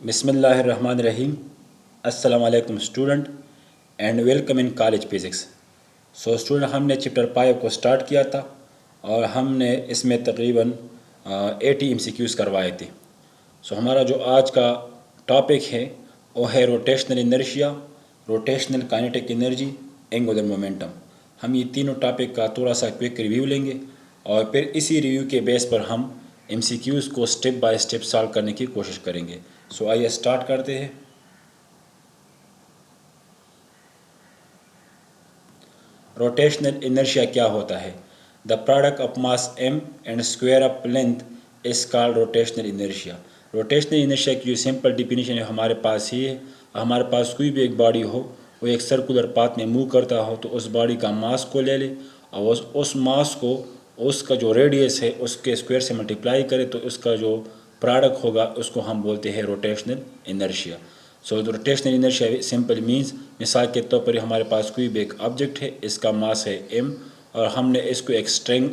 बिस्मिल्लाहिर्रहमानिर्रहीम। अस्सलाम वालेकुम student and welcome in college physics. So student, हमने चैप्टर 5 को स्टार्ट किया था और हमने इसमें तकरीबन 80 MCQs करवाए थे। सो हमारा जो आज का टॉपिक है वो है rotational inertia, rotational kinetic energy, angular momentum. हम ये तीनों टॉपिक का थोड़ा सा क्विक रिव्यू लेंगे और फिर इसी रिव्यू के बेस पर हम MCQs को स्टेप बाय स्टेप सॉल्व करने की कोशिश करेंगे। सो आइए स्टार्ट करते हैं। रोटेशनल इनर्शिया क्या होता है? The product of mass m and square of length is called rotational inertia. Rotational inertia की जो सिंपल डिफिनीशन है हमारे पास ये है, हमारे पास कोई भी एक बॉडी हो, वो एक सर्कुलर पाथ में मूव करता हो, तो उस बॉडी का मास को ले ले और उस मास को उसका जो रेडियस है उसके स्क्वायर से मल्टीप्लाई करे, तो उसका जो प्रोडक्ट होगा उसको हम बोलते हैं रोटेशनल इनर्शिया। सो रोटेशनल इनर्शिया सिंपल मीन्स, मिसाल के तौर पर हमारे पास कोई भी एक ऑब्जेक्ट है, इसका मास है m और हमने इसको एक स्ट्रिंग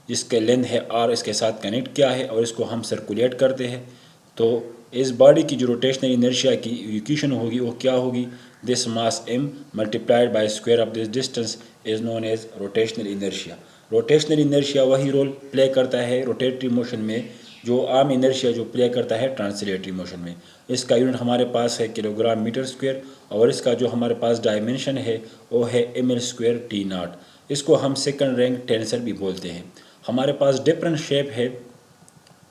जिसके लेंथ है r इसके साथ कनेक्ट किया है और इसको हम सर्कुलेट करते हैं, तो इस बॉडी की जो रोटेशनल इनर्शिया की इक्वेशन होगी वो क्या होगी? This mass m multiplied by square of this distance is known as rotational inertia. Rotational inertia वही रोल प्ले करता है रोटेटरी मोशन में जो आम इनर्शिया जो प्ले करता है ट्रांसलेटरी मोशन में। इसका यूनिट हमारे पास है किलोग्राम मीटर स्क्वायर और इसका जो हमारे पास डायमेंशन है वो है ml स्क्वायर t नॉट। इसको हम सेकंड रैंक टेंसर भी बोलते हैं। हमारे पास डिफरेंट शेप है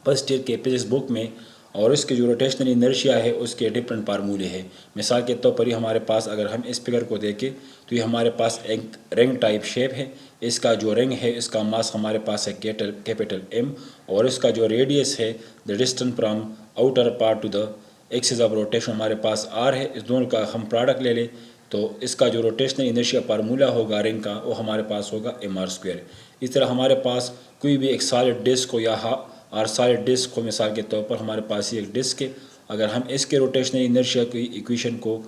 फर्स्ट ईयर के फिजिक्स बुक में और इसके जो रोटेशनल इनर्शिया है उसके डिफरेंट फार्मूले हैं। मिसाल के तौर पर ही हमारे पास अगर हम इस फिगर को देखें तो ये हमारे पास एक रिंग टाइप शेप है। इसका जो रिंग है इसका मास हमारे पास है कैपिटल M और इसका जो रेडियस है the distance from outer part two the axis of rotation हमारे पास R है। इस दोनों का हम प्रोडक्ट ले लें तो इसका जो रोटेशनल इनर्शिया फार्मूला होगा रिंग का वो हमारे पास होगा mr स्क्वायर। इस तरह हमारे पास कोई भी एक सॉलिड डिस्क हो या और सॉलिड डिस्क को मिसाल के तौर पर हमारे पास ये एक डिस्क है, अगर हम इसके रोटेशनल इनर्शिया की इक्वेशन को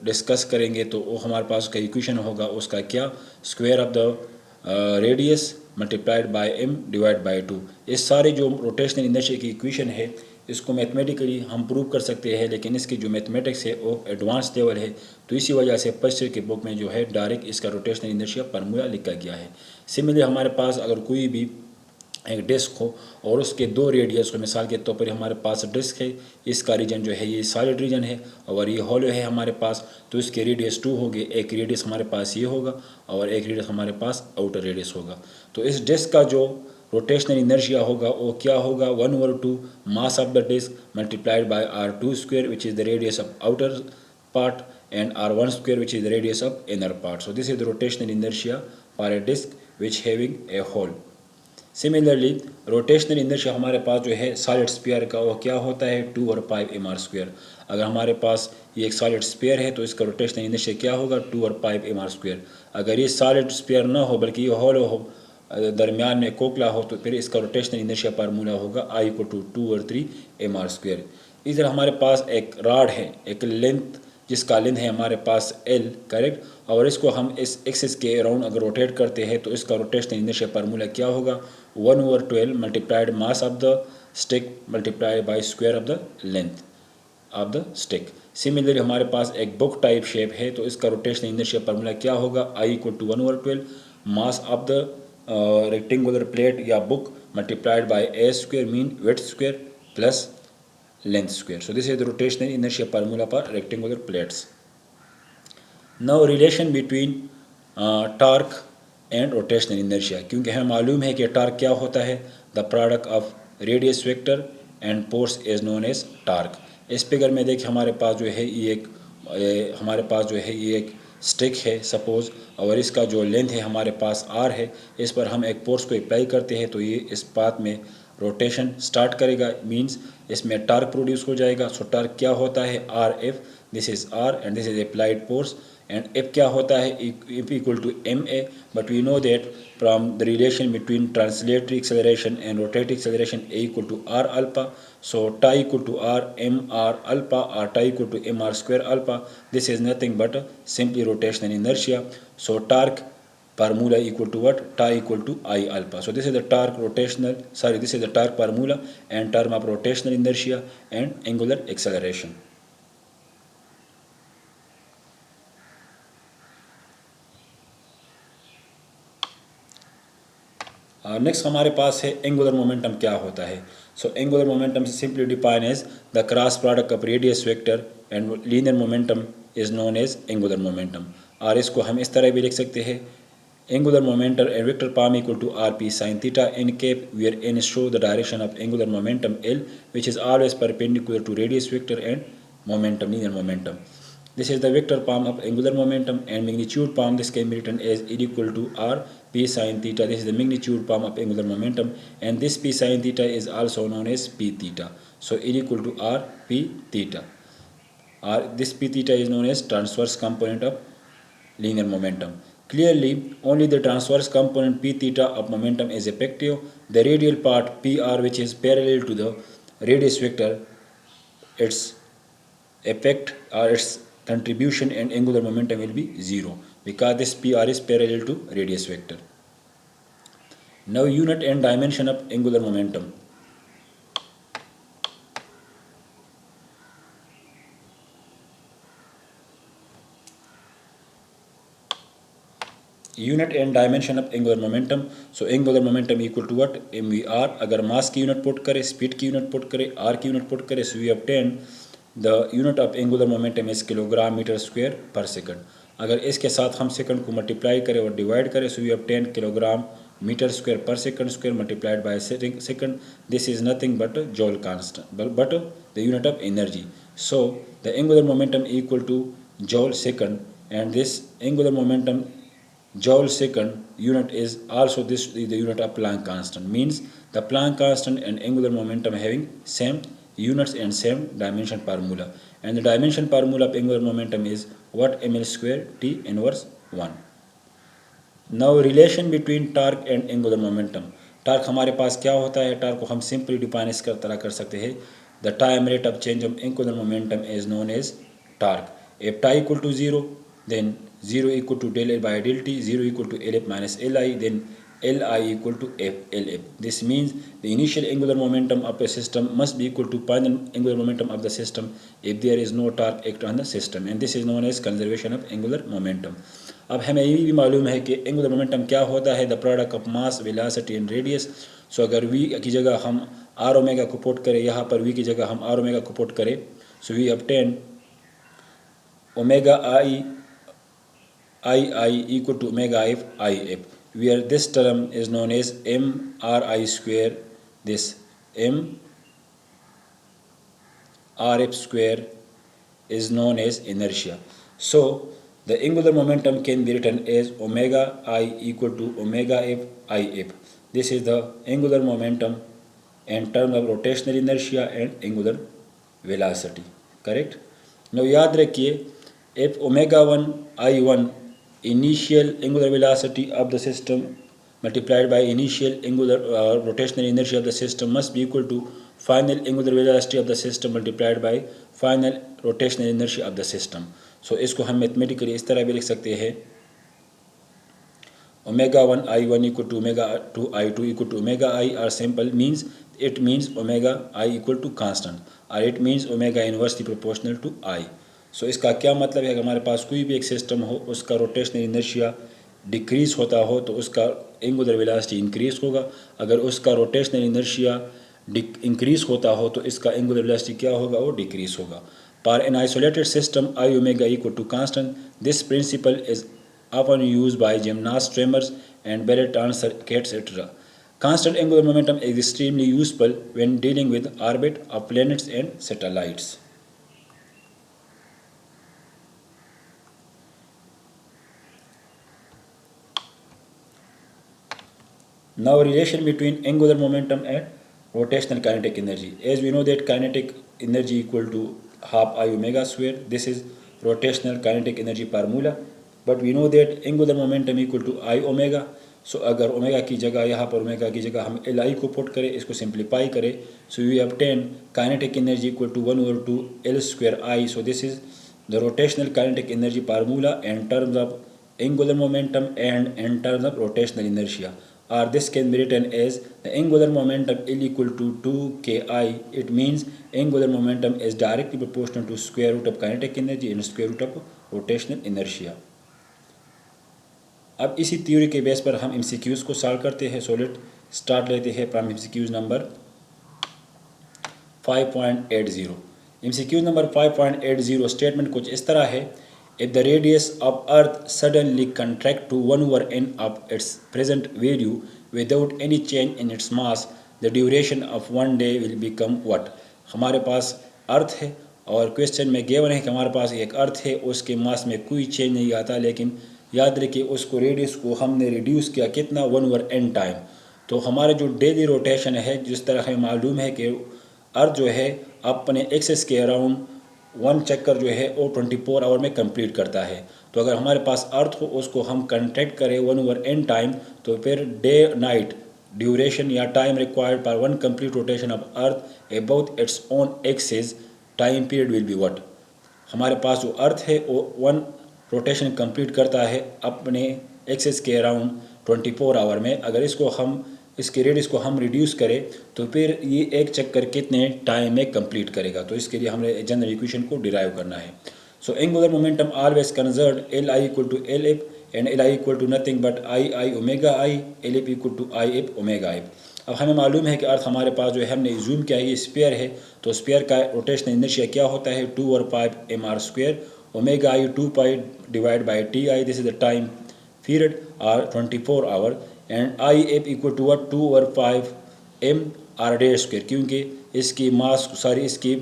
डिस्कस करेंगे तो वो हमारे पास उसका इक्वेशन होगा उसका क्या? Square of the radius multiplied by m divide by 2। इस सारे जो रोटेशनल इनर्शिया की इक्वेशन है इसको मैथमेटिकली हम प्रूव कर सकते हैं, लेकिन इसकी जो मैथमेटिक्स है वो एडवांस लेवल है, तो इसी वजह से फर्स्ट ईयर के बुक में जो है डायरेक्ट इसका रोटेशनल इनर्शिया फार्मूला लिखा गया है। सिमिलरली हमारे पास अगर कोई भी एक डिस्क हो और उसके दो रेडियस हो, मिसाल के तौर पर हमारे पास डिस्क है, इसका रीजन जो है ये सॉलिड रीजन है और ये हॉलो है हमारे पास, तो इसके रेडियस 2 होंगे। एक रेडियस हमारे पास ये होगा और एक रेडियस हमारे पास आउटर रेडियस होगा। तो इस डिस्क का जो रोटेशनल इनर्शिया होगा वो क्या होगा? 1/2 mass of the disc multiplied by r2 square which is the radius of outer part and r1 square which is the radius of inner part. So this is the rotational inertia for a disk which having a hole. Similarly rotational inertia हमारे पास जो है solid sphere का वो क्या होता है? 2 और 5 mr square. अगर हमारे पास ये एक सॉलिड स्फीयर है तो इसका रोटेशनल इनर्शिया क्या होगा? 2 और 5 mr स्क्वायर। अगर ये सॉलिड स्फीयर ना हो बल्कि ये हॉलो हो, दरमियान में कोकला हो, तो फिर इसका रोटेशनल इनर्शिया फार्मूला होगा I = 2 और 3 mr स्क्वायर। इधर हमारे पास एक रॉड है, एक लेंथ जिसका लेंथ है हमारे पास L, करेक्ट, और इसको हम इस एक्सिस के अराउंड अगर रोटेट करते हैं तो इसका रोटेशनल इनर्शिया फार्मूला क्या होगा? 1/12 multiplied mass of the stick multiplied by square of the length of the stick. Similarly हमारे पास एक बुक टाइप शेप है तो इसका रोटेशनल इनर्शिया फार्मूला क्या होगा? I = 1/12 mass of the rectangular plate या book multiplied by a square mean width square plus length square. So this is the rotational inertia formula for rectangular plates. Now relation between torque and rotational inertia, क्योंकि हमें मालूम है कि torque क्या होता है? The product of radius vector and force is known as torque. इस figure में देखिए हमारे पास जो है ये एक स्टिक है सपोज, और इसका जो लेंथ है हमारे पास r है, इस पर हम एक फोर्स को अप्लाई करते हैं तो ये इस पाथ में रोटेशन स्टार्ट करेगा, मींस इसमें टॉर्क प्रोड्यूस हो जाएगा। सो टॉर्क क्या होता है? R F, this is R and this is applied force, and F क्या होता है? F equal to M A, but we know that from the relation between translatory acceleration and rotatory acceleration A equal to R alpha, so tau equal to R M R alpha और tau equal to M R square alpha, this is nothing but simply rotational inertia. So torque formula equal to what? Tau equal to I alpha. So this is the this is the torque formula and term of rotational inertia and angular acceleration. Next हमारे पास है angular momentum क्या होता है. So angular momentum simply define as the cross product of radius vector and linear momentum is known as angular momentum. और इसको हम इस तरह भी लिख सकते हैं angular momentum and vector palm equal to rp sin theta n cap, where n show the direction of angular momentum L, which is always perpendicular to radius vector and momentum, linear momentum. This is the vector palm of angular momentum, and magnitude palm, this can be written as E equal to r p sin theta. This is the magnitude palm of angular momentum, and this p sin theta is also known as p theta. So E equal to r p theta. This p theta is known as transverse component of linear momentum. Clearly, only the transverse component p theta of momentum is effective. The radial part pr, which is parallel to the radius vector, its effect or its contribution and angular momentum will be zero, because this pr is parallel to radius vector. Now unit and dimension of angular momentum. Unit and dimension of angular momentum. So angular momentum equal to what? mvr. अगर mass की unit put करें, speed की unit put करें, R की unit put करें, so we obtain the unit of angular momentum is kilogram metre square per second. अगर इसके साथ हम सेकंड को मल्टीप्लाई करें और डिवाइड करें, so we obtain kilogram metre square per second square multiplied by second. This is nothing but joule constant, but the unit of energy. So the angular momentum equal to joule second, and this angular momentum joule second unit is also the unit of Planck constant. Means the Planck constant and angular momentum having same units and same dimension formula, and the dimension formula of angular momentum is what? ml square t inverse 1. Now relation between torque and angular momentum. Torque हमारे पास क्या होता है? Torque को हम simply define इस तरह कर सकते हैं. The time rate of change of angular momentum is known as torque. If tau equal to 0, then 0 equal to del L by del T, 0 equal to LF minus Li, then Li equal to LF. This means the initial angular momentum of a system must be equal to final angular momentum of the system if there is no torque act on the system, and this is known as conservation of angular momentum. अब हमें ये भी मालूम है कि angular momentum क्या होता है, the product of mass, velocity and radius. So अगर वी की जगह हम आर ओमेगा को पुट करें, यहाँ पर वी की जगह हम आर ओमेगा को पुट करें, so we obtain omega I equal to omega if, where this term is known as mri square. This mrf square is known as inertia. So the angular momentum can be written as omega I equal to omega if. This is the angular momentum in terms of rotational inertia and angular velocity. Correct? Now याद रखिए, if omega 1 I1 initial angular velocity of the system multiplied by initial angular rotational inertia of the system must be equal to final angular velocity of the system multiplied by final rotational inertia of the system. So इसको हम mathematically इस तरह भी लिख सकते हैं, omega 1 I1 equal to omega 2 I2 equal to omega I, or simple means it means omega I equal to constant, or it means omega inversely proportional to I. सो इसका क्या मतलब है? अगर हमारे पास कोई भी एक सिस्टम हो, उसका रोटेशनल इनर्शिया डिक्रीज़ होता हो तो उसका एंगुलर वेलोसिटी इंक्रीज़ होगा. अगर उसका रोटेशनल इनर्शिया इंक्रीज़ होता हो तो इसका एंगुलर वेलोसिटी क्या होगा? वो डिक्रीज़ होगा. पर in isolated system I omega equal to constant. This principle is often used by gymnasts, swimmers, and ballet dancers, etc. Constant angular momentum is extremely useful when dealing with orbit of planets and satellites. Now relation between angular momentum and rotational kinetic energy. As we know that kinetic energy equal to half I omega square. This is rotational kinetic energy formula. But we know that angular momentum equal to I omega. So अगर omega की जगह यहाँ पर omega की जगह हम Li को put करें, इसको सिंप्लीफाई करें, so we obtain kinetic energy equal to 1/2 L square I. So this is the rotational kinetic energy formula in terms of angular momentum and in terms of rotational inertia, or this can be written as the angular momentum L equal to 2ki. It means angular momentum is directly proportional to square root of kinetic energy and square root of rotational inertia. अब इसी theory के base पर हम MCQs को solve करते हैं. So let start लेते हैं from MCQs number 5.80. MCQ number 5.80 statement कुछ इस तरह है. If the radius of Earth suddenly contract to 1/n of its present value without any change in its mass, the duration of one day will become what? हमारे पास अर्थ है और question में given है कि हमारे पास एक अर्थ है, उसके मास में कोई चेंज नहीं आता, लेकिन याद रखिए उसको रेडियस को हमने रिड्यूस किया कितना 1/n टाइम. तो हमारा जो डेली रोटेशन है, जिस तरह हमें मालूम है कि अर्थ जो है अपने एक्सिस के अराउंड वन चक्कर जो है वो 24 आवर में कंप्लीट करता है. तो अगर हमारे पास अर्थ हो उसको हम कंट्रैक्ट करें 1/n टाइम, तो फिर डे नाइट ड्यूरेशन या time required for one complete rotation of earth about its own axis time period will be what. हमारे पास जो अर्थ है वो वन रोटेशन कंप्लीट करता है अपने एक्सिस के अराउंड 24 आवर में. अगर इसके रेडियस को हम रिड्यूस करें तो फिर ये एक चक्कर कितने टाइम में कंप्लीट करेगा. तो इसके लिए हमें जनरल इक्वेशन को डिराइव करना है. So angular momentum always conserve L I equal to L F and L I equal to nothing but I I omega I, L F equal to I F omega F. अब हमें मालूम है कि अर्थ हमारे पास जो है हमने जूम किया है ये स्फीयर है, तो स्फीयर का रोटेशनल इनर्शिया क्या होता है 2/5 mr². Omega I 2 pi divide by T I, this is the time period R 24 hour. And I F equal to 2/5 mr², क्योंकि इसकी इसकी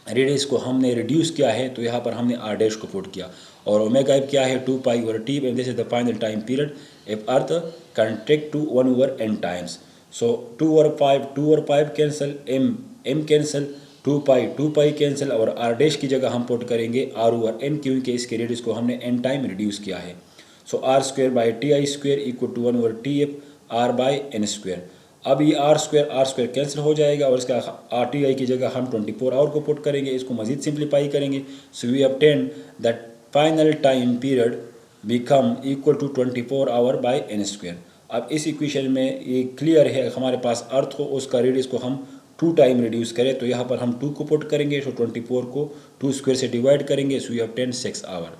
रेडियस को हमने रिड्यूस किया है तो यहाँ पर हमने r' को पुट किया. और ओमेगा एफ क्या है 2 pi over T, and this is the final time period if earth contract to 1/n times. So 2/5 cancel, m cancel, 2 pi cancel, और r' की जगह हम पुट करेंगे r/n, क्योंकि इसके रेडियस को हमने n टाइम रिड्यूस किया है. So r² by T I square equal to 1/TF r by n². अब ये r² कैंसिल हो जाएगा और इसका RTI की जगह हम 24 आवर को पुट करेंगे. इसको मज़ीद सिंप्लीफाई करेंगे. So we obtain that final time period become equal to 24 hour by n². अब इस इक्वेशन में ये क्लियर है हमारे पास अर्थ हो उसका रेडियस को हम 2 टाइम रिड्यूस करें, तो यहाँ पर हम 2 को पुट करेंगे. सो 24 को 2² से डिवाइड करेंगे. So we obtain 6 hour.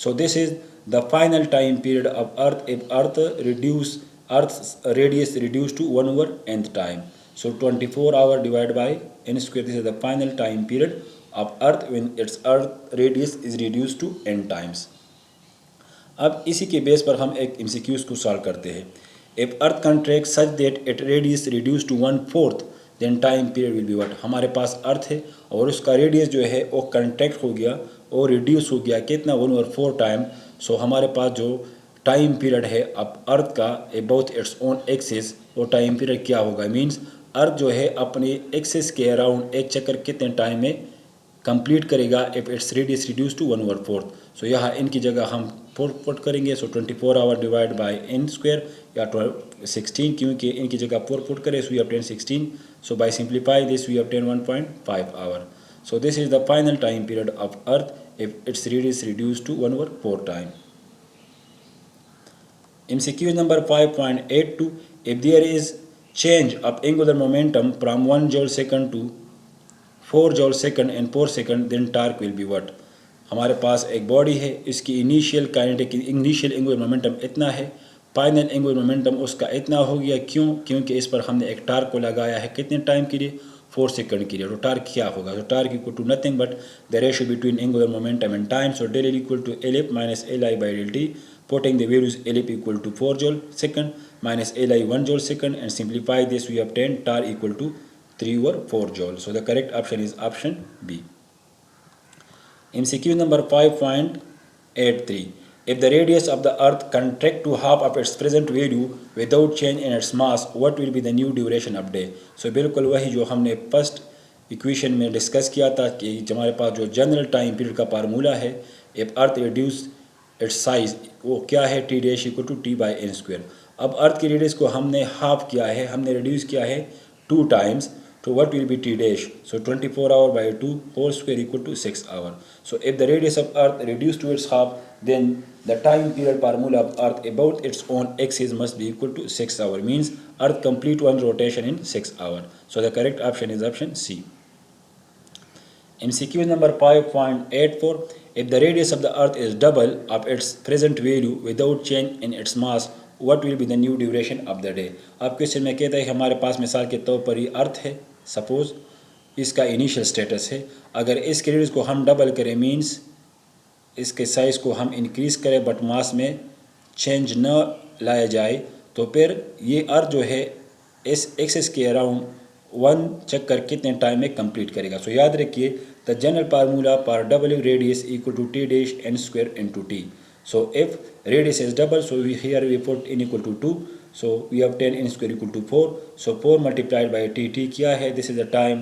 So this is the final time period of Earth if Earth's radius reduced to 1/nth time. So 24 hour divided by n². This is the final time period of Earth when its Earth radius is reduced to n times. अब इसी के base पर हम एक MCQs को solve करते हैं. If Earth contracts such that its radius reduced to 1/4, then time period will be what. हमारे पास अर्थ है और उसका रेडियस जो है वो कंट्रैक्ट हो गया और रिड्यूस हो गया कितना 1/4 टाइम. सो हमारे पास जो टाइम पीरियड है अब अर्थ का अबाउट इट्स ओन एक्सिस, वो टाइम पीरियड क्या होगा, मींस अर्थ जो है अपने एक्सिस के अराउंड एक चक्कर कितने टाइम में कंप्लीट करेगा if its radius reduce to 1/4. So यहाँ इनकी जगह हम पुट करेंगे. सो 24 आवर डिवाइड बाई n² या 16, क्योंकि इनकी जगह 4 पुट करें. So we obtain 16. So by simplify this we obtain 1.5 hour. So this is the final time period of Earth if its radius reduced to 1/4 time. MCQ number 5.82. If there is change of angular momentum from 1 joule second to 4 joule second and 4 second, then torque will be what. हमारे पास एक body है, इसकी initial angular momentum इतना है, final angular momentum उसका इतना हो गया. क्योंकि इस पर हमने एक टार्क को लगाया है कितने टाइम के लिए 4 सेकंड के लिए. तो टार्क क्या होगा, तो torque equal to nothing but the ratio between angular momentum and time. So del equal to L F minus L I by del T, putting the values L F equal to 4 joule second minus L I 1 joule second, and simplify this we obtain torque equal to 3/4 joule. So the correct option is option B. MCQ number 5.83. If the radius of the Earth contract to half of its present value without change in its mass, what will be the new duration of day? So बिल्कुल वही जो हमने first equation में discuss किया था कि हमारे पास जो जनरल टाइम पीरियड का फार्मूला है if Earth reduce its size, वो क्या है T' equal to T by n². अब अर्थ की रेडियस को हमने हाफ किया है, हमने रिड्यूस किया है 2 times. So what will be T dash? So 24 hour by 2 whole square equal to 6 hour. So if the radius of Earth reduced to its half, then the time period formula of Earth about its own axis must be equal to 6 hour. Means Earth complete one rotation in 6 hour. So the correct option is option C. MCQ number 5.84. If the radius of the Earth is double of its present value without change in its mass, what will be the new duration of the day? अब question में कहता है कि हमारे पास मिसाल के तौर पर ये अर्थ है, सपोज इसका इनिशियल स्टेटस है, अगर इसके रेडियस को हम डबल करें मीन्स इसके साइज़ को हम इंक्रीज करें बट मास में चेंज न लाया जाए, तो फिर ये अर्थ जो है इस एक्सिस के अराउंड वन चक्कर कितने टाइम में कंप्लीट करेगा. सो याद रखिए the general formula for doubling radius equal to T dash N square into T. So if radius is double, so here we put n equal to 2, so we obtain n square equal to 4. So 4 multiplied by t, t क्या है? This is the time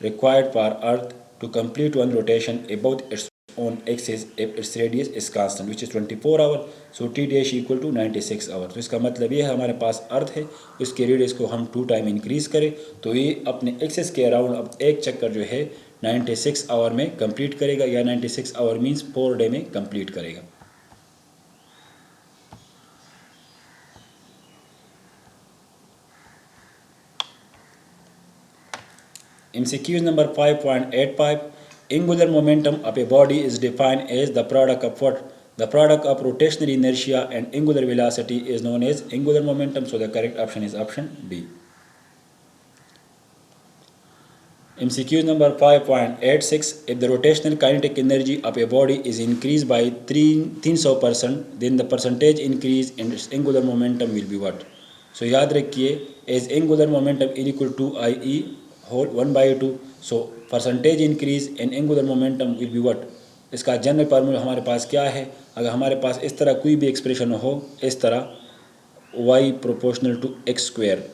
required for Earth to complete one rotation about its own axis if its radius is constant, which is 24 hour. So t dash equal to 96 hour. तो इसका मतलब ये है हमारे पास अर्थ है, उसके रेडियस को हम 2 टाइम इंक्रीज करें तो ये अपने एक्सिस के अराउंड अब एक चक्कर जो है 96 आवर में कंप्लीट करेगा, या 96 आवर मीन्स 4 डे में कंप्लीट करेगा. MCQ number 5.85. Angular momentum of a body is defined as the product of what? The product of rotational inertia and angular velocity is known as angular momentum. So the correct option is option B. MCQ number 5.86. If the rotational kinetic energy of a body is increased by 300%, then the percentage increase in its angular momentum will be what? So याद रखिए as angular momentum is equal to IE whole 1/2. So percentage increase in angular momentum will be what? इसका general formula हमारे पास क्या है? अगर हमारे पास इस तरह कोई भी एक्सप्रेशन हो, इस तरह y proportional to X square,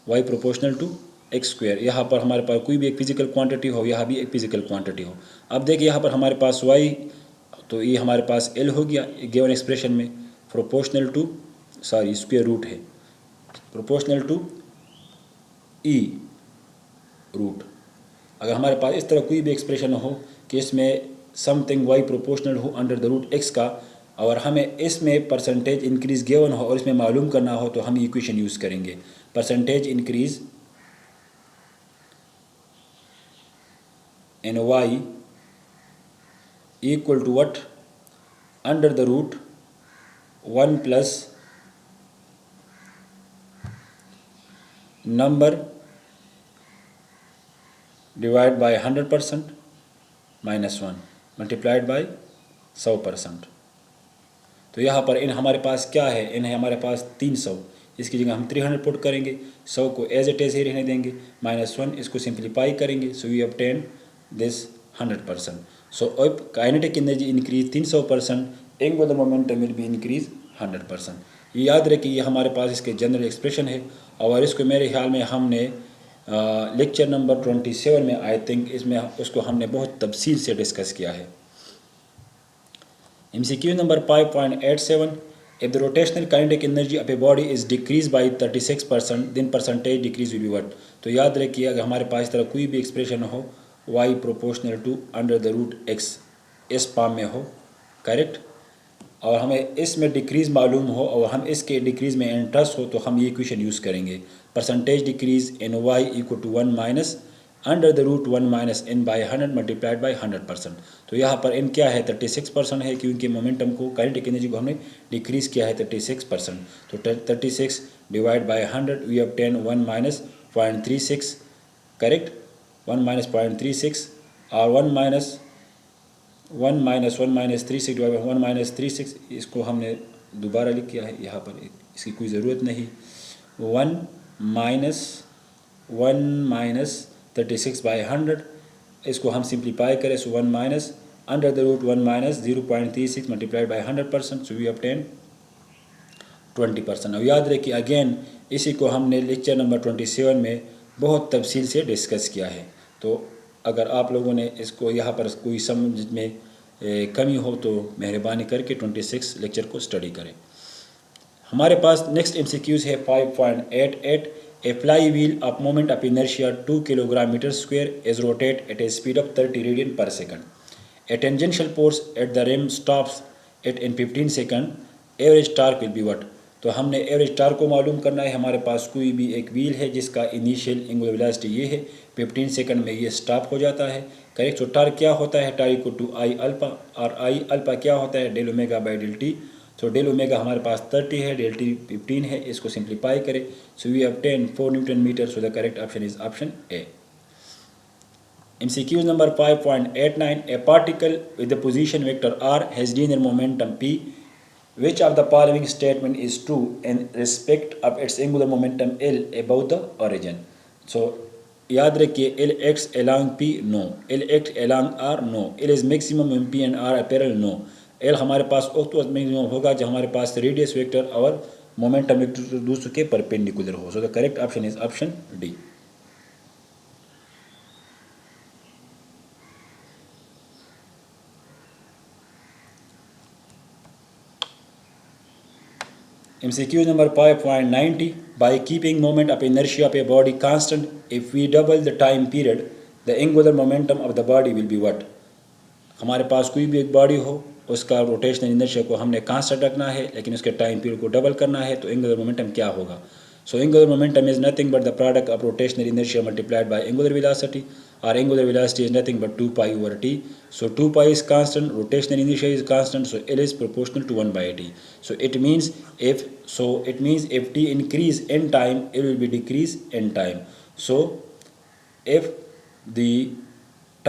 y proportional to X square, यहाँ पर हमारे पास कोई भी एक फिजिकल क्वांटिटी हो, यहाँ भी एक फिजिकल क्वांटिटी हो. अब देखिए यहाँ पर हमारे पास y, तो ये हमारे पास l हो गया गिवन एक्सप्रेशन में, प्रोपोर्शनल टू स्क्वायर रूट है, प्रोपोर्शनल टू e रूट. अगर हमारे पास इस तरह कोई भी एक्सप्रेशन हो कि इसमें समथिंग y प्रोपोर्शनल हो अंडर द रूट x का, और हमें इसमें परसेंटेज इंक्रीज गिवन हो और इसमें मालूम करना हो, तो हम इक्वेशन यूज़ करेंगे. Percentage increase in y equal to what? Under the root 1 plus number divide by 100% minus 1 multiplied by 100%. तो यहाँ पर इन हमारे पास क्या है? इन है हमारे पास 300, इसकी जगह हम 300 पुट करेंगे, 100 को एज इट इज ही रहने देंगे, -1 इसको सिंप्लीफाई करेंगे. So we obtain this 100%. So if kinetic energy increase 300%, angular momentum will be increase 100%. ये याद रखिए ये हमारे पास इसके जनरल एक्सप्रेशन है, और इसको मेरे ख्याल में हमने लेक्चर नंबर 27 में आई थिंक इसमें उसको हमने बहुत तफसील से डिस्कस किया है. MCQ number 5.87. If the rotational kinetic energy of a body is decreased by 36%, then percentage decrease will be what? तो याद रखिए अगर हमारे पास इस तरह कोई भी एक्सप्रेशन हो y proportional to under the root x इस फॉर्म में हो, करेक्ट, और हमें इसमें डिक्रीज़ मालूम हो और हम इसके डिक्रीज़ में इंटरेस्ट हो, तो हम ये इक्वेशन यूज़ करेंगे. Percentage decrease in y equal to 1 minus under the root 1 minus n by 100 multiplied by 100%. तो यहाँ पर n क्या है? 36% है, क्योंकि मोमेंटम को काइनेटिक एनर्जी को हमने डिक्रीज़ किया है 36%. तो 36 divide by 100 we obtain 1 minus 0.36, correct, 1 minus 0.36, और 1 माइनस 36 डिवाइड बाई 1 माइनस 36, इसको हमने दोबारा लिख किया है यहाँ पर, इसकी कोई ज़रूरत नहीं. 1 माइनस 36 बाई 100, इसको हम सिंप्लीफाई करें, so 1 minus under the root 1 minus 0.36 multiplied by 100%, so we obtain 20%. अब याद रखिए अगेन इसी को हमने लेक्चर नंबर 27 में बहुत तफसील से डिस्कस किया है. तो अगर आप लोगों ने इसको यहाँ पर कोई समझ में कमी हो तो मेहरबानी करके 26 लेक्चर को स्टडी करें. हमारे पास नेक्स्ट MCQs है 5.88. A flywheel of moment of inertia 2 kilogram meter square is rotate at a speed of 30 radian per second. A tangential force at the rim stops it in 15 second. Average torque will be what. तो हमने average torque को मालूम करना है. हमारे पास कोई भी एक व्हील है जिसका इनिशियल एंगुलर वेलोसिटी ये है, 15 सेकंड में ये स्टॉप हो जाता है. करेक्ट. तो टार्क क्या होता है? Torque equal to I alpha, और आई अल्फा क्या होता है? Del omega by del T. So del omega हमारे पास 30 है, डेल टी 15 है. इसको सिंप्लीफाई करें. So we obtain 4 newton metre. So the correct option is option A. MCQ number 5.89. A particle with the position vector r has linear momentum p. Which of the following statement is true in respect of its angular momentum L above the origin? So याद रखिए, Lx along p no, Lx along r no, L is maximum in p and r apparel no. L हमारे पास उस वक्त maximum होगा जब हमारे पास radius vector और momentum vector दूसरे के परपेंडिकुलर हो. सो the correct option is option D. MCQ number 5.90. By keeping moment of inertia of a body constant, if we double the time period, the angular momentum of the body will be what? हमारे पास कोई भी एक body हो, उसका rotational inertia को हमने constant रखना है, लेकिन उसके टाइम पीरियड को डबल करना है, तो एंगुलर मोमेंटम क्या होगा? So angular momentum is nothing but the product of rotational inertia multiplied by angular velocity. Our angular velocity is nothing but 2 pi over t. So 2 pi is constant, rotational inertia is constant, so L is proportional to 1 by t. So it means if t increase in time, L will be decrease in time. So if the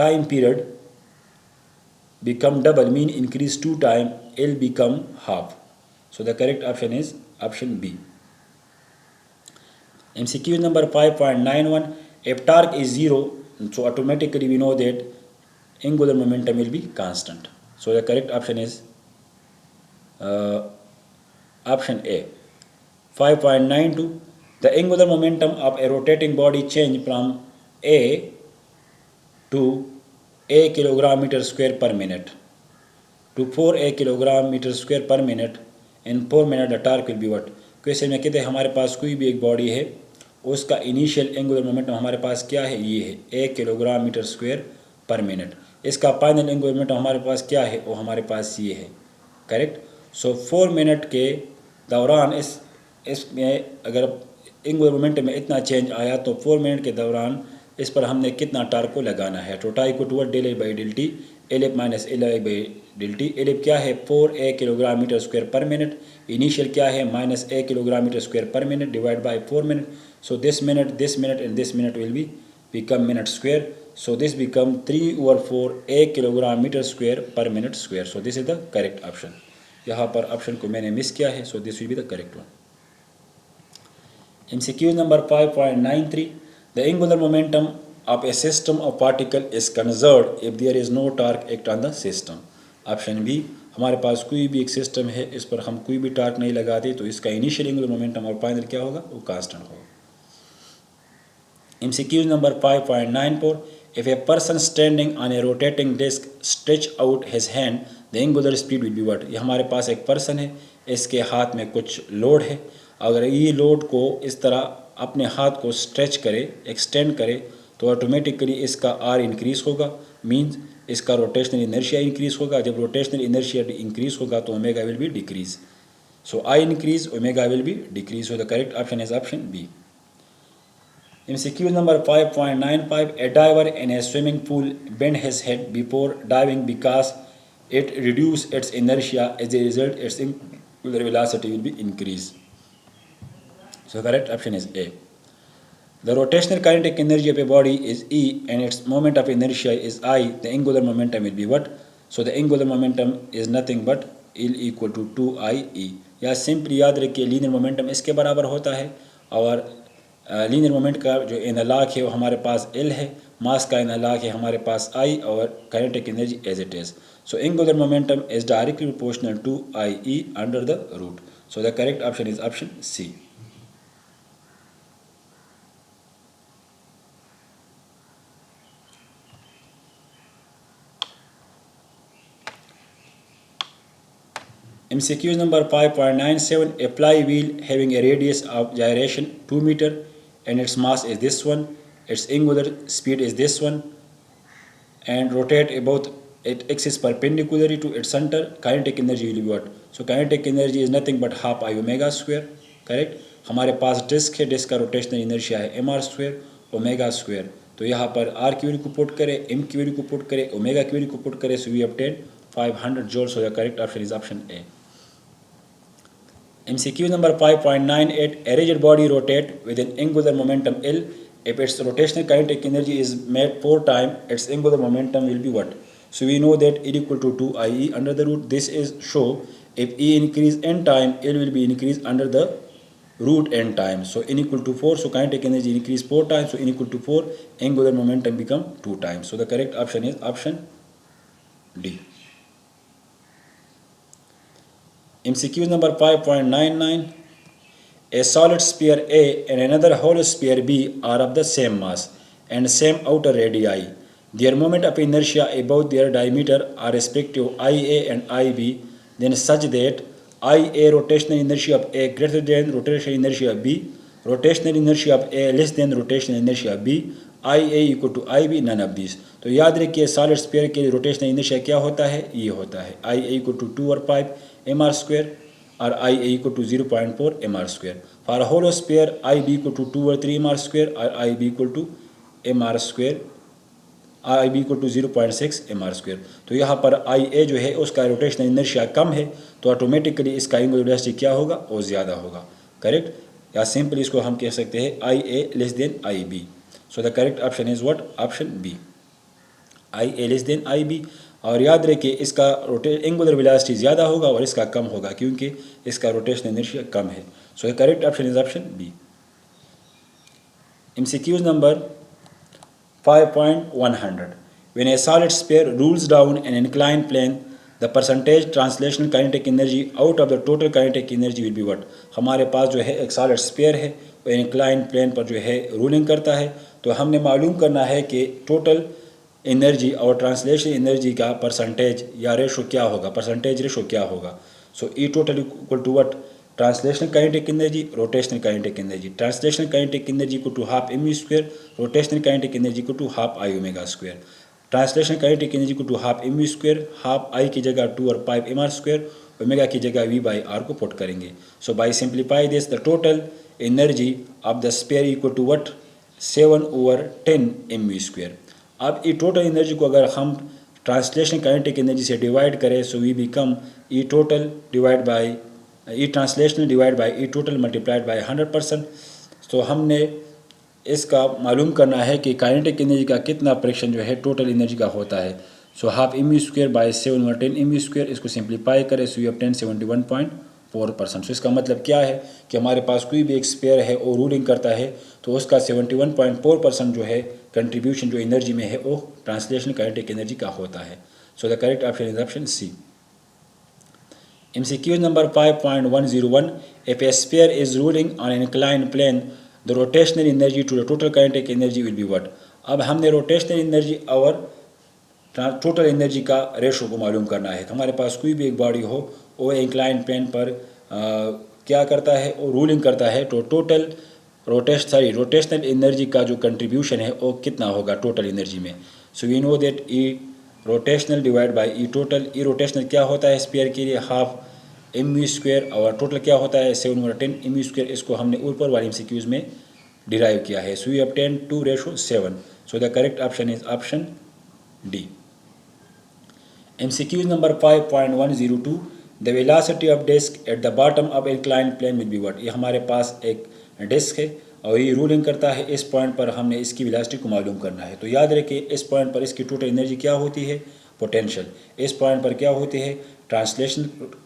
time period become double, mean increase 2 time, L become half. So the correct option is option B. MCQ number 5.91. If torque is 0, so automatically we know that angular momentum will be constant. So the correct option is option A. 5.92. The angular momentum of a rotating body change from A to a kilogram meter square per minute to 4 kilogram meter square per minute in 4 minutes. The torque will be what? Question में कहते हैं हमारे पास कोई भी एक body है, उसका इनिशियल एंगुलर मोमेंटम हमारे पास क्या है? ये है 1 kilogram metre square per minute. इसका फाइनल एंगुलर मोमेंटम हमारे पास क्या है? वो हमारे पास ये है. करेक्ट. सो 4 मिनट के दौरान इसमें अगर एंगुलर मोमेंटम में इतना चेंज आया, तो 4 मिनट के दौरान इस पर हमने कितना टार्क को लगाना है? तो टार्क को del A by del T, L F minus L I by del T. L F क्या है? 4 kilogram metre square per minute. Initial क्या है? -1 kilogram metre square per minute divide by 4 minute. So this minute and this minute will be become minute square. So this become 3/4 a kilogram meter square per minute square. So this is the correct option. यहाँ पर option को मैंने miss किया है. So this will be the correct one. MCQ number 5.93. The angular momentum of a system of particle is conserved if there is no torque act on the system. Option B. हमारे पास कोई भी एक system है, इस पर हम कोई भी टार्क नहीं लगाते, तो इसका इनिशियल एंगुलर मोमेंटम और फाइनल क्या होगा? वो कांस्टेंट होगा. MCQ number 5.94. If a person standing on a rotating disc stretch out his hand, the angular speed will be what? ये हमारे पास एक पर्सन है, इसके हाथ में कुछ लोड है. अगर ये लोड को इस तरह अपने हाथ को स्ट्रेच करे, एक्सटेंड करे, तो ऑटोमेटिकली इसका आर इंक्रीज होगा. मीन्स इसका रोटेशनल इनर्शिया इंक्रीज होगा. जब रोटेशनल इनर्शिया इंक्रीज होगा तो omega will be decrease. So I increase, omega will be decrease. So the correct option is option B. MCQ number 5.95. A diver in a swimming pool bend his head before diving because it reduce its inertia. As a result, its angular velocity will be increased. So correct option is A. The rotational kinetic energy of a body is E and its moment of inertia is I. The angular momentum will be what? So the angular momentum is nothing but L equal to 2IE. या simply याद रखिए linear momentum इसके बराबर होता है, और linear moment का जो एनालॉग है वो हमारे पास L है, मास का एनालॉग है हमारे पास I, और kinetic energy as it is. So angular momentum is directly proportional to IE under the root. So the correct option is option C. MCQ number 5.97. A flywheel having a radius of gyration 2 meter and its mass is this one, its angular speed is this one, and rotate about its axis perpendicularly to its center, kinetic energy will be what? So kinetic energy is nothing but half I omega square, correct. हमारे पास disc है, disc का rotational inertia है M R square omega square. तो यहाँ पर are की value को पुट करें, एम की वैल्यू को पुट करें, ओमेगा की वैल्यू को पुट करें, so we obtain 500 joules. So the correct option is option A. MCQ number 5.98, a rigid body rotate with an angular momentum L. If its rotational kinetic energy is made 4 times, its angular momentum will be what? So we know that E equal to 2IE under the root. This is show if E increase n time, L will be increased under the root n time. So n equal to 4, so kinetic energy increase 4 times, so n equal to 4, angular momentum become 2 times. So the correct option is option D. MCQ number 5.99, a solid sphere A and another hollow sphere B are of the same mass and same outer radii. Their moment of inertia about their diameter are respective IA and IB, then such that IA rotational inertia of A greater than rotational inertia of B, rotational inertia of A less than rotational inertia of B, IA equal to IB, none of these. तो याद रखिए solid sphere के लिए rotational inertia क्या होता है, ये होता है IA equal to 2/5 mr square or IA equal to 0.4 mr square. For a hollow sphere IB equal to 2/3 mr square or IB equal to mr square, IB equal to 0.6 mr square. तो यहाँ पर IA जो है उसका rotational inertia कम है, तो automatically इसका एंगुलर वेलोसिटी क्या होगा, वो ज़्यादा होगा, करेक्ट। या सिंपल इसको हम कह सकते हैं IA less than IB. So the correct option is what, option B, IA less than IB. और याद रखिए इसका एंगुलर वेलोसिटी ज़्यादा होगा और इसका कम होगा क्योंकि इसका रोटेशनल इनर्शिया कम है. So the correct option is option B. MCQs number 5.100. When a solid sphere rolls down an inclined plane, the percentage translational kinetic energy out of the total kinetic energy will be what? हमारे पास जो है एक solid sphere है, वो incline plane पर जो है ruling करता है, तो हमने मालूम करना है कि टोटल एनर्जी और ट्रांसलेशन एनर्जी का परसेंटेज या रेशो क्या होगा, परसेंटेज रेशो क्या होगा. So E total equal to what, translational kinetic energy, rotational kinetic energy. Translational kinetic energy equal to half m square, rotational kinetic energy equal to half I omega square. Translational kinetic energy equal to half m square, half I की जगह 2 और 5 mr square, omega की जगह v by r को put करेंगे. So by simplify this, the total energy of the sphere equal to what, 7/10 mv square. अब ये total energy को अगर हम ट्रांसलेशन काइनेटिक एनर्जी से डिवाइड करें, so we become E total divide by E translational divide by E total multiplied by 100%. तो हमने इसका मालूम करना है कि काइनेटिक एनर्जी का कितना फ्रैक्शन जो है टोटल एनर्जी का होता है. So half M square by 7/10 M square, इसको सिंप्लीफाई करें सो वी ऑब्टेन 71.4%. सो इसका मतलब क्या है कि हमारे पास कोई भी एक स्पेयर है और रूलिंग करता है तो उसका 71.4% जो है कंट्रीब्यूशन जो एनर्जी में है वो ट्रांसलेशनल काइनेटिक एनर्जी का होता है. So the correct option is option C. MCQ number 5.101, if a sphere is rolling on an inclined plane, the rotational energy to the total kinetic energy will be what? अब हमने rotational energy और total energy का ratio को मालूम करना है. तो हमारे पास कोई भी एक बॉडी हो वो इंक्लाइन प्लेन पर क्या करता है, वो रूलिंग करता है, तो टोटल रोटेशनल एनर्जी का जो कंट्रीब्यूशन है वो कितना होगा टोटल एनर्जी में. So we know that E rotational divide by E total. E rotational क्या होता है स्फीयर के लिए, हाफ एम वी स्क्वायर, और टोटल क्या होता है 7/10 एम वी स्क्वायर. इसको हमने ऊपर वाली MCQs में डिराइव किया है. So we obtain 2:7. So the correct option is option D. MCQ number 5.102, the velocity of disc at the bottom of inclined plane will be what. ये हमारे पास एक डिस्क है और ये रूलिंग करता है. इस पॉइंट पर हमने इसकी वेलोसिटी को मालूम करना है. तो याद रखिए इस पॉइंट पर इसकी टोटल एनर्जी क्या होती है, पोटेंशियल. इस पॉइंट पर क्या होती है, translation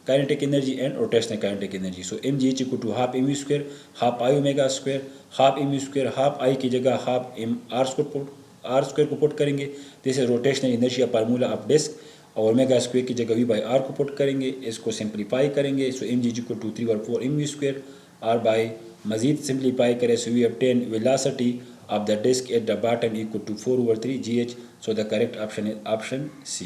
kinetic energy and rotational kinetic energy. So M G H equal to half M V square, half I omega square, half M V square, half I की जगह हाफ एम आर स्क्वायर को put करेंगे. This is rotational energy formula of disc. और omega square की जगह V by R को put करेंगे, इसको सिंप्लीफाई करेंगे. So M G equal to 3/4 M V square, are by मजीद सिंप्लीफाई करें so we obtain velocity of the disc at the bottom equal to 4/3 GH. So the correct option is option C.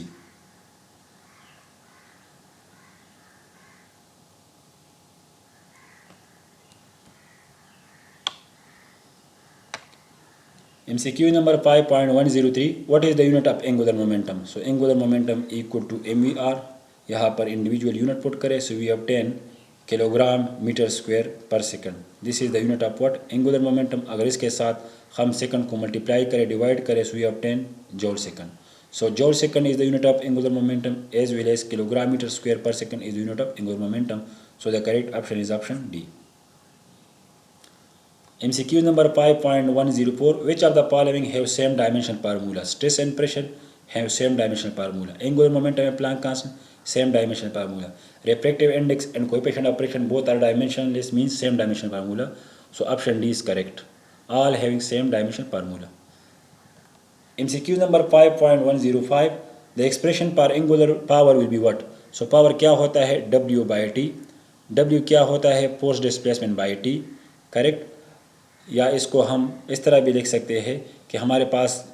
MCQ number 5.103, what is the unit of angular momentum? So angular momentum equal to mvr, यहाँ पर individual unit put करें, so we obtain kilogram metre square per second. This is the unit of what? Angular momentum. अगर इसके साथ हम second को multiply करें, divide करें, so we obtain joule second. So joule second is the unit of angular momentum as well as kilogram meter square per second is the unit of angular momentum. So the correct option is option D. MCQ number 5.104, which of the following have same dimensional formula? Stress and pressure have same dimensional formula. Angular momentum and Planck constant, same dimensional formula. Refractive index and coefficient of friction both are dimensionless, means same dimensional formula. So option D is correct. All having same dimensional formula. MCQ number 5.105, the expression for angular power will be what? So power क्या होता है? W by T. W क्या होता है? Force displacement by T. Correct. या इसको हम इस तरह भी लिख सकते हैं कि हमारे पास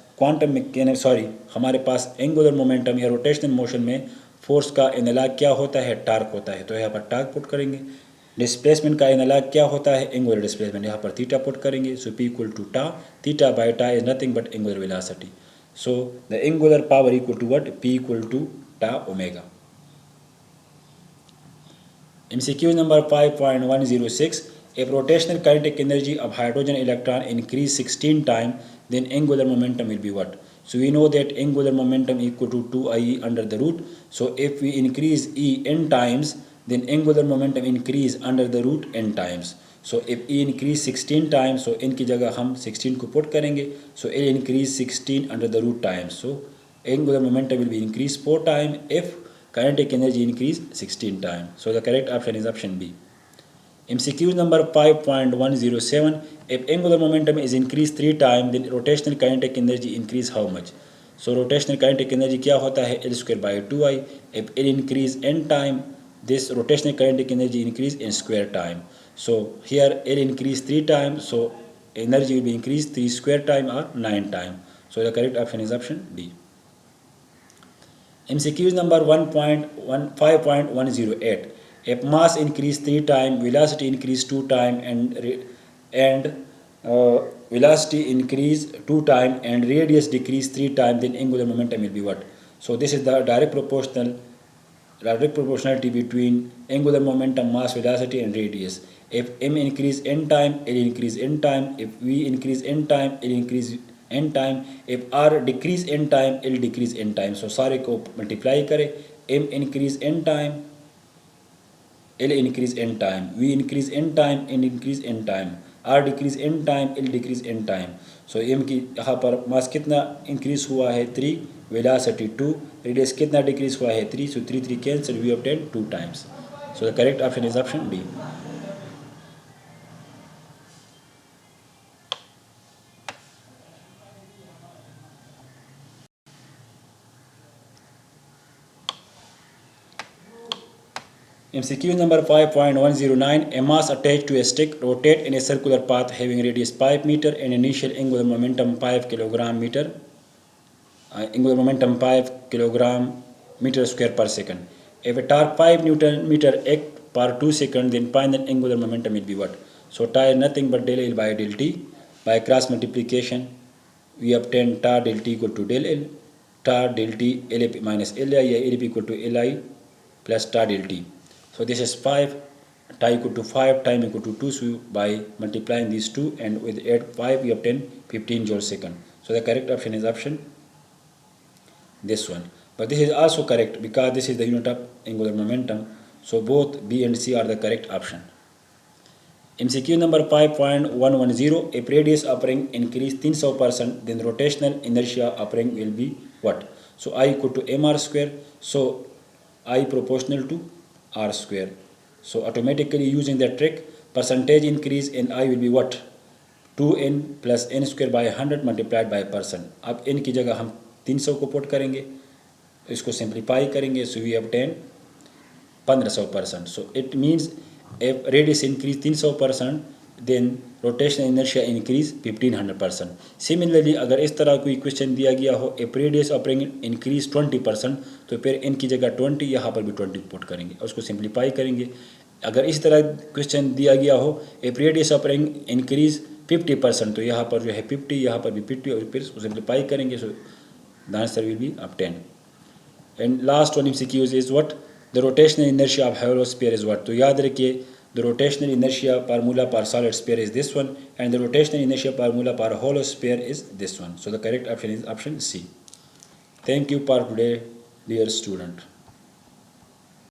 हमारे पास एंगुलर मोमेंटम या रोटेशनल मोशन में फोर्स का एनालॉग क्या होता है? टार्क होता है. तो यहाँ पर टार्क पुट करेंगे. डिस्प्लेसमेंट का एनालॉग क्या होता है? Angular displacement. यहाँ पर थीटा पुट करेंगे. So P equal to tau. Theta by tau is nothing but angular velocity. So the angular power equal to what? P equal to tau omega. MCQ number 5.106, if rotational kinetic energy of hydrogen electron increase 16 times, then angular momentum will be what? So we know that angular momentum equal to 2IE under the root. So if we increase E n times, then angular momentum increase under the root n times. So if E increase 16 times, so n की जगह हम 16 को put करेंगे. So L increase 16 under the root times. So angular momentum will be increased 4 times if kinetic energy increase 16 times. So the correct option is option B. MCQ number 5.107, if angular momentum is increased 3 times, then rotational kinetic energy increase how much? So rotational kinetic energy क्या होता है? L square by 2I. If L increase n time, this rotational kinetic energy increase in square time. So here L increase 3 times, so energy will be increased 3 square time or 9 time. So the correct option is option D. MCQ number 5.108, if mass increase 3 times, velocity increase 2 times, and velocity increase 2 times and radius decrease 3 times, then angular momentum will be what? So this is the direct proportionality between angular momentum, mass, velocity and radius. If m increase n time, L increase n time. If v increase n time, L increase n time. If r decrease n time, L decrease n time. So सारे को multiply करें. m increase n time, L increase n time. v increase n time, n increase n time. r decrease n time, L decrease n time. So m की यहाँ पर मास कितना increase हुआ है? 3, velocity 2, radius कितना डिक्रीज हुआ है? 3. So 3 cancel, we obtain 2 times. So the correct option is option D. MCQ number 5.109, a mass attached to a stick rotate in a circular path having radius 5 meter and initial angular momentum 5 kilogram meter. Angular momentum 5 kilogram meter square per second. If a torque 5 Newton meter act per 2 seconds, then final angular momentum will be what? So tau is nothing but del L by del T. By cross multiplication, we obtain tau del T equal to del L. Tau del T L minus Li, L equal to Li plus tau del T. So this is 5, tau equal to 5, time equal to 2. So by multiplying these two and with add 5, we obtain 15 joule second. So the correct option is option this one. But this is also correct because this is the unit of angular momentum. So both B and C are the correct option. MCQ number 5.110, if radius of ring increase 300%, then rotational inertia of ring will be what? So I equal to mr square. So I proportional to r square. So automatically using that trick, percentage increase in I will be what? 2n plus n square by 100 multiplied by percent. अब n की जगह हम 300 को put करेंगे, इसको simplify करेंगे. So we obtain 1500%. So it means if radius increase 300%, then rotational inertia increase 1500%. Similarly, अगर इस तरह कोई क्वेश्चन दिया गया हो, if radius of ring increase 20%, तो फिर n की जगह 20, यहाँ पर भी 20 पुट करेंगे, उसको सिंप्लीफाई करेंगे. अगर इस तरह क्वेश्चन दिया गया हो, if radius of ring increase 50%, तो यहाँ पर जो है 50, यहाँ पर भी 50 और फिर सिंप्लीफाई करेंगे, so the answer will be अब 10. And last one MCQs is what the rotational inertia of hollow sphere is what. तो याद रखिए the rotational inertia formula for solid sphere is this one and the rotational inertia formula for hollow sphere is this one. So the correct option is option C. Thank you for today, dear student.